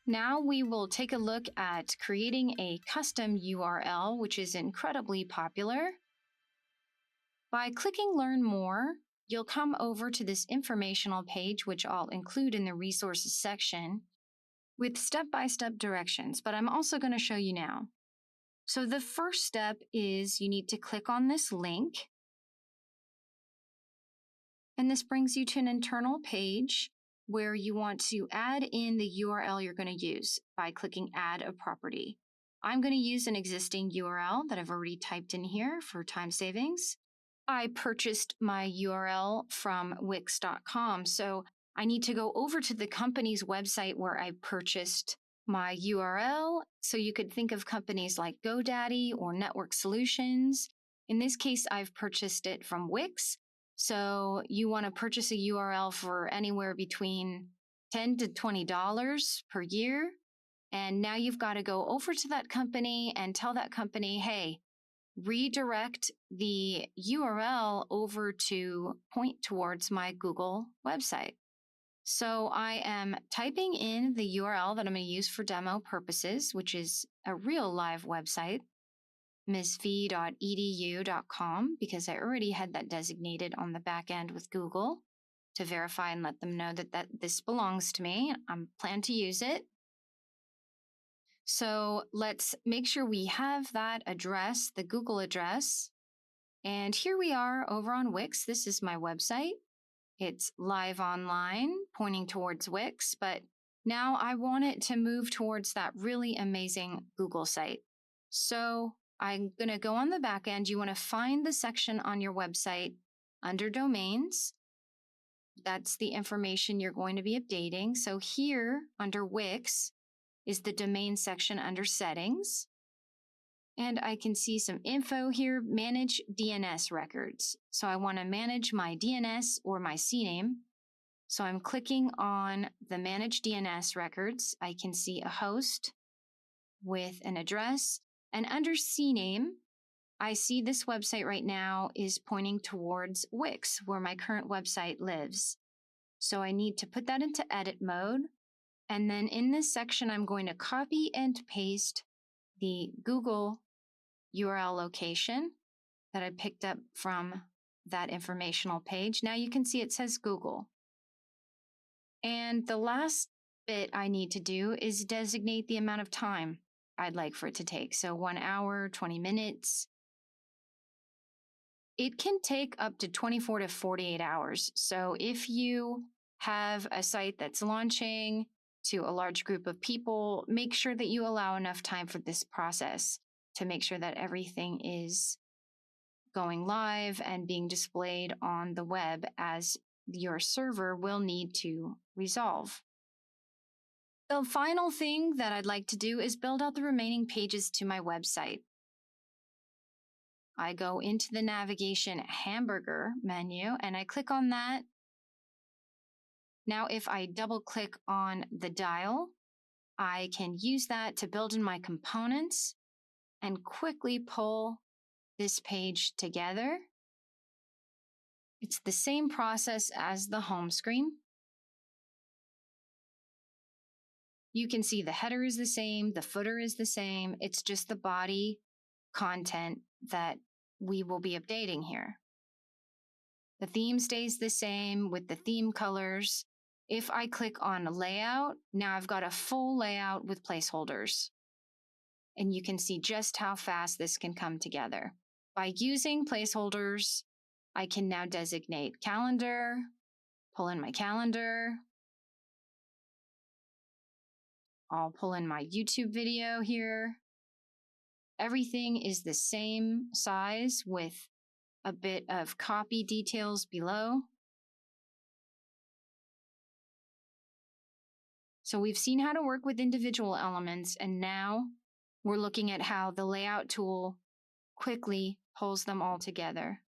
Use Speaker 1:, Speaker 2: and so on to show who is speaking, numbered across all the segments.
Speaker 1: Now we will take a look at creating a custom URL, which is incredibly popular. By clicking Learn More, you'll come over to this informational page, which I'll include in the resources section, with step-by-step directions, but I'm also going to show you now. So the first step is you need to click on this link, and this brings you to an internal page where you want to add in the URL you're going to use by clicking Add a Property. I'm going to use an existing URL that I've already typed in here for time savings. I purchased my URL from Wix.com, so I need to go over to the company's website where I purchased my URL. So you could think of companies like GoDaddy or Network Solutions. In this case, I've purchased it from Wix. So you want to purchase a URL for anywhere between $10 to $20 per year. And now you've got to go over to that company and tell that company, hey, redirect the URL over to point towards my Google website. So I am typing in the URL that I'm going to use for demo purposes, which is a real live website, misfee.edu.com, because I already had that designated on the back end with Google to verify and let them know that this belongs to me. I plan to use it. So let's make sure we have that address, the Google address. And here we are over on Wix. This is my website. It's live online, pointing towards Wix, but now I want it to move towards that really amazing Google site. So I'm going to go on the back end. You want to find the section on your website under domains. That's the information you're going to be updating. So here under Wix is the domain section under settings. And I can see some info here, manage DNS records. So I want to manage my DNS or my CNAME. So I'm clicking on the manage DNS records. I can see a host with an address. And under CNAME, I see this website right now is pointing towards Wix, where my current website lives. So I need to put that into edit mode. And then in this section, I'm going to copy and paste the Google URL location that I picked up from that informational page. Now you can see it says Google. And the last bit I need to do is designate the amount of time I'd like for it to take. So 1 hour, 20 minutes. It can take up to 24 to 48 hours. So if you have a site that's launching to a large group of people, make sure that you allow enough time for this process to make sure that everything is going live and being displayed on the web, as your server will need to resolve. The final thing that I'd like to do is build out the remaining pages to my website. I go into the navigation hamburger menu and I click on that. Now, if I double click on the dial, I can use that to build in my components and quickly pull this page together. It's the same process as the home screen. You can see the header is the same, the footer is the same. It's just the body content that we will be updating here. The theme stays the same with the theme colors. If I click on layout, now I've got a full layout with placeholders. And you can see just how fast this can come together. By using placeholders, I can now designate calendar, pull in my calendar. I'll pull in my YouTube video here. Everything is the same size with a bit of copy details below. So we've seen how to work with individual elements, and now we're looking at how the layout tool quickly pulls them all together.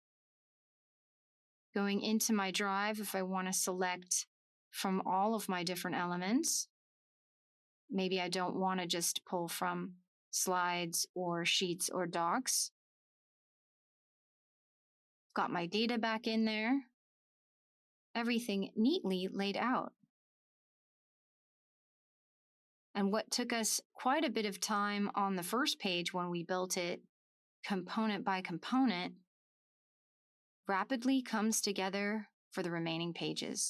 Speaker 1: Going into my drive, if I want to select from all of my different elements, maybe I don't want to just pull from slides or sheets or docs. Got my data back in there. Everything neatly laid out. And what took us quite a bit of time on the first page when we built it component by component rapidly comes together for the remaining pages.